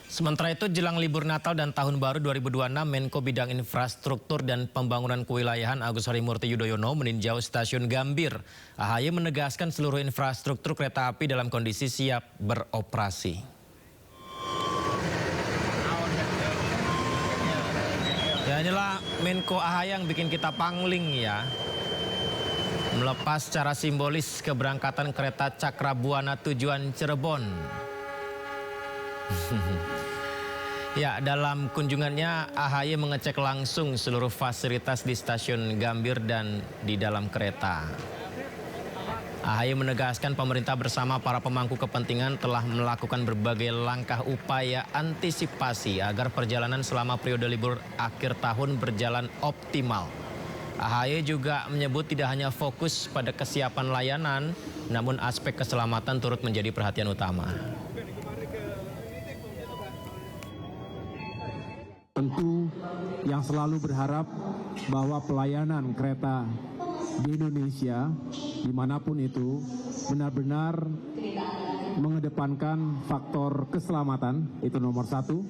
Sementara itu, jelang libur Natal dan Tahun Baru 2026, Menko Bidang Infrastruktur dan Pembangunan Kewilayahan Agus Harimurti Yudhoyono meninjau stasiun Gambir. AHY menegaskan seluruh infrastruktur kereta api dalam kondisi siap beroperasi. Ya, inilah Menko AHY yang bikin kita pangling ya. Melepas secara simbolis keberangkatan kereta Cakrabuana tujuan Cirebon. Ya, dalam kunjungannya AHY mengecek langsung seluruh fasilitas di stasiun Gambir dan di dalam kereta. AHY menegaskan pemerintah bersama para pemangku kepentingan telah melakukan berbagai langkah upaya antisipasi agar perjalanan selama periode libur akhir tahun berjalan optimal. AHY juga menyebut tidak hanya fokus pada kesiapan layanan, namun aspek keselamatan turut menjadi perhatian utama. Tentu yang selalu berharap bahwa pelayanan kereta di Indonesia dimanapun itu benar-benar mengedepankan faktor keselamatan, itu nomor satu.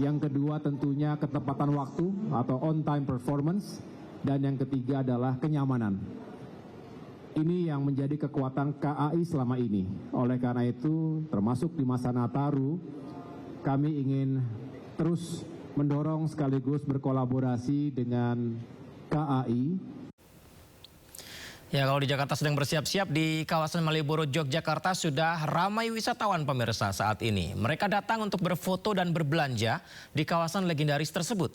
Yang kedua tentunya ketepatan waktu atau on time performance, dan yang ketiga adalah kenyamanan. Ini yang menjadi kekuatan KAI selama ini. Oleh karena itu, termasuk di masa Nataru, kami ingin terus mendorong sekaligus berkolaborasi dengan KAI. Ya, kalau di Jakarta sedang bersiap-siap, di kawasan Malioboro, Yogyakarta sudah ramai wisatawan pemirsa saat ini. Mereka datang untuk berfoto dan berbelanja di kawasan legendaris tersebut.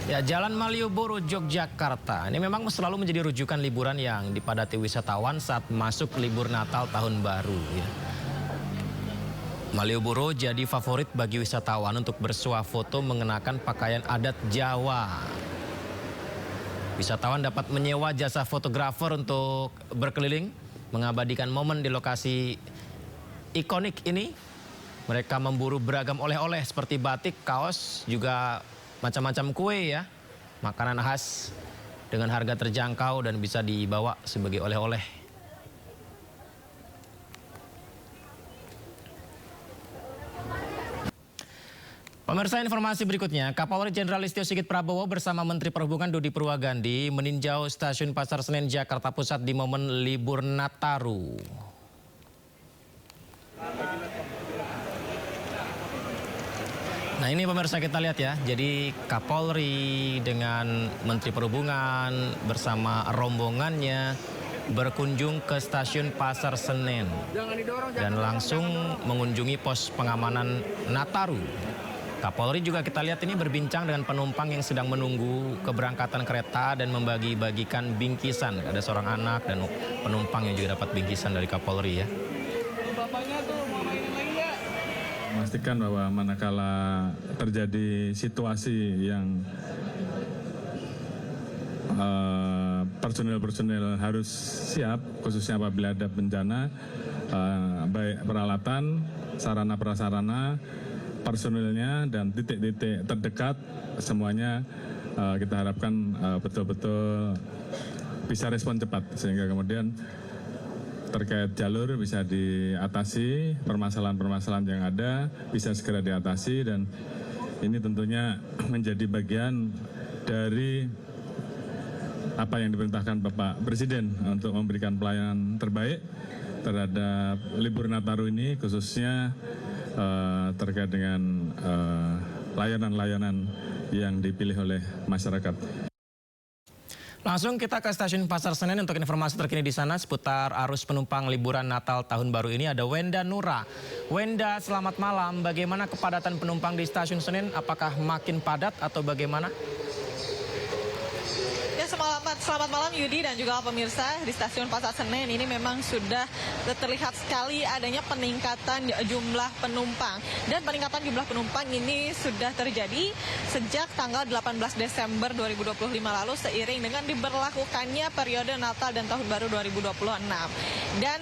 Ya, Jalan Malioboro, Yogyakarta ini memang selalu menjadi rujukan liburan yang dipadati wisatawan saat masuk libur Natal Tahun Baru. Ya. Malioboro jadi favorit bagi wisatawan untuk bersuah foto mengenakan pakaian adat Jawa. Wisatawan dapat menyewa jasa fotografer untuk berkeliling, mengabadikan momen di lokasi ikonik ini. Mereka memburu beragam oleh-oleh seperti batik, kaos, juga macam-macam kue ya. Makanan khas dengan harga terjangkau dan bisa dibawa sebagai oleh-oleh. Pemirsa, informasi berikutnya, Kapolri Jenderal Listio Sigit Prabowo bersama Menteri Perhubungan Dudi Purwagandi meninjau stasiun Pasar Senen Jakarta Pusat di momen libur Nataru. Nah, ini pemirsa kita lihat ya, jadi Kapolri dengan Menteri Perhubungan bersama rombongannya berkunjung ke stasiun Pasar Senen dan langsung mengunjungi pos pengamanan Nataru. Kapolri juga kita lihat ini berbincang dengan penumpang yang sedang menunggu keberangkatan kereta dan membagi-bagikan bingkisan. Ada seorang anak dan penumpang yang juga dapat bingkisan dari Kapolri ya. Memastikan bahwa manakala terjadi situasi yang personil harus siap, khususnya apabila ada bencana, baik peralatan, sarana prasarana, personilnya dan titik-titik terdekat semuanya kita harapkan betul-betul bisa respon cepat sehingga kemudian terkait jalur bisa diatasi, permasalahan-permasalahan yang ada bisa segera diatasi, dan ini tentunya menjadi bagian dari apa yang diperintahkan Bapak Presiden untuk memberikan pelayanan terbaik terhadap libur Nataru ini, khususnya terkait dengan layanan-layanan yang dipilih oleh masyarakat. Langsung kita ke stasiun Pasar Senen untuk informasi terkini di sana seputar arus penumpang liburan Natal Tahun Baru ini. Ada Wenda Nura. Wenda, selamat malam. Bagaimana kepadatan penumpang di stasiun Senen? Apakah makin padat atau bagaimana? Selamat malam Yudi dan juga pemirsa. Di stasiun Pasar Senen ini memang sudah terlihat sekali adanya peningkatan jumlah penumpang. Dan peningkatan jumlah penumpang ini sudah terjadi sejak tanggal 18 Desember 2025 lalu seiring dengan diberlakukannya periode Natal dan Tahun Baru 2026. Dan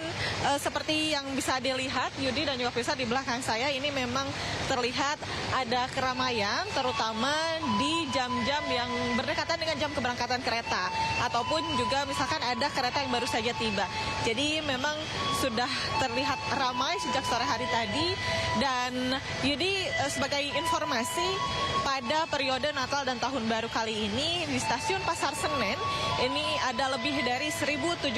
seperti yang bisa dilihat Yudi dan juga pemirsa di belakang saya ini memang terlihat ada keramaian terutama di jam-jam yang berdekatan dengan jam keberangkatan kereta ataupun juga misalkan ada kereta yang baru saja tiba. Jadi memang sudah terlihat ramai sejak sore hari tadi. Dan Yudi, sebagai informasi, pada periode Natal dan Tahun Baru kali ini di Stasiun Pasar Senen ini ada lebih dari 1.700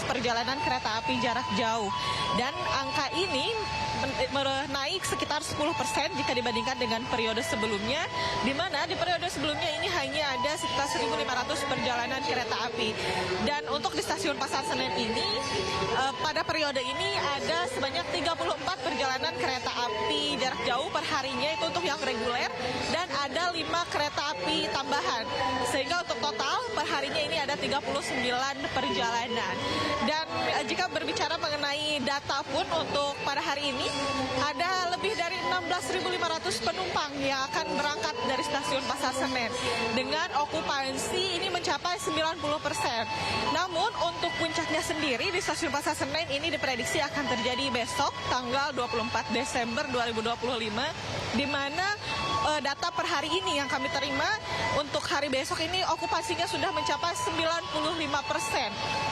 perjalanan kereta api jarak jauh. Dan angka ini naik sekitar 10% jika dibandingkan dengan periode sebelumnya, di mana di periode sebelumnya ini hanya ada sekitar 1.500 perjalanan kereta api. Dan untuk di Stasiun Pasar Senen ini, pada periode ini ada sebanyak 34 perjalanan kereta api jarak jauh per harinya, itu untuk yang reguler, dan ada 5 kereta api tambahan. Sehingga untuk total per harinya ini ada 39 perjalanan. Dan jika berbicara mengenai data pun untuk pada hari ini, ada lebih dari 16.500 penumpang yang akan berangkat dari Stasiun Pasar Senen dengan okupansi ini mencapai 90%. Namun untuk puncaknya sendiri di Stasiun Pasar Senen ini diprediksi akan terjadi besok tanggal 24 Desember 2025, di mana data per hari ini yang kami terima untuk hari besok ini okupasinya sudah mencapai 95%.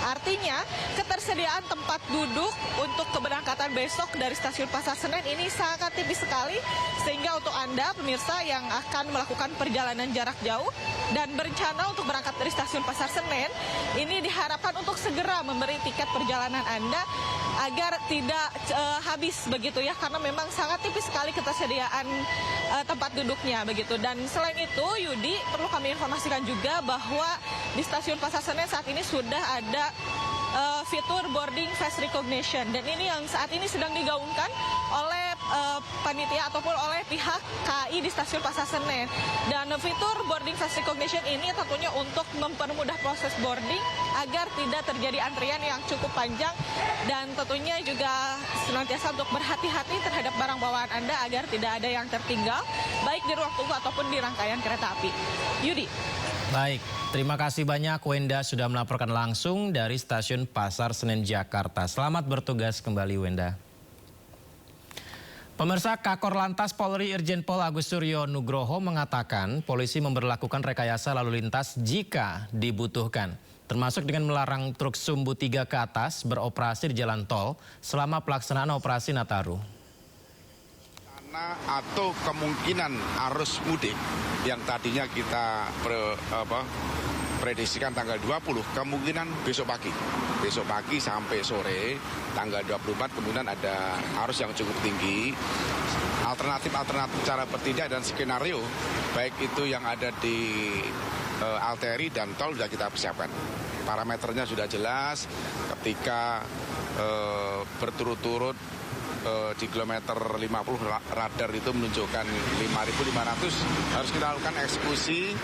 Artinya ketersediaan tempat duduk untuk keberangkatan besok dari Stasiun Pasar Senen ini sangat tipis sekali, sehingga untuk Anda pemirsa yang akan melakukan perjalanan jarak jauh dan berencana untuk berangkat dari Stasiun Pasar Senen, ini diharapkan untuk segera memberi tiket perjalanan Anda agar tidak habis begitu ya, karena memang sangat tipis sekali ketersediaan tempat duduknya begitu. Dan selain itu, Yudi, perlu kami informasikan juga bahwa di Stasiun Pasar Senen saat ini sudah ada fitur boarding face recognition, dan ini yang saat ini sedang digaungkan oleh panitia ataupun oleh pihak KAI di Stasiun Pasar Senen. Dan fitur boarding face recognition ini tentunya untuk mempermudah proses boarding agar tidak terjadi antrian yang cukup panjang, dan tentunya juga senantiasa untuk berhati-hati terhadap barang bawaan Anda agar tidak ada yang tertinggal baik di ruang tunggu ataupun di rangkaian kereta api. Yudi. Baik, terima kasih banyak Wenda sudah melaporkan langsung dari Stasiun Pasar Senen Jakarta. Selamat bertugas kembali, Wenda. Pemirsa, Kakor Lantas Polri Irjen Pol Agus Suryo Nugroho mengatakan polisi memberlakukan rekayasa lalu lintas jika dibutuhkan, termasuk dengan melarang truk sumbu 3 ke atas beroperasi di jalan tol selama pelaksanaan operasi Nataru. Atau kemungkinan arus mudik yang tadinya kita prediksikan tanggal 20, kemungkinan besok pagi sampai sore tanggal 24 kemudian ada arus yang cukup tinggi. Alternatif cara bertindak dan skenario baik itu yang ada di arteri dan tol sudah kita persiapkan. Parameternya sudah jelas, ketika berturut-turut di kilometer 50 radar itu menunjukkan 5.500, harus kita lakukan eksekusi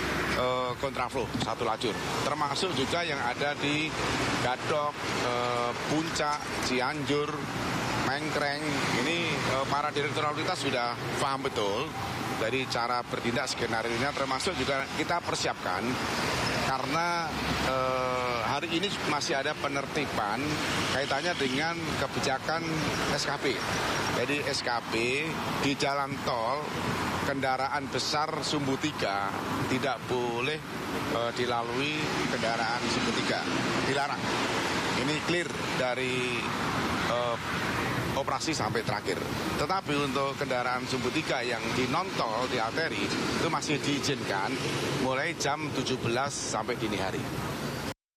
kontraflow satu lajur, termasuk juga yang ada di Gadok, Puncak, Cianjur, Mengkreng. Ini para direktur lalu lintas sudah paham betul dari cara bertindak skenario-nya, termasuk juga kita persiapkan karena hari ini masih ada penertiban kaitannya dengan kebijakan SKP. Jadi SKP di jalan tol kendaraan besar sumbu 3 tidak boleh dilalui kendaraan sumbu 3, dilarang. Ini clear dari operasi sampai terakhir. Tetapi untuk kendaraan sumbu 3 yang di non-tol, di arteri, itu masih diizinkan mulai jam 17 sampai dini hari.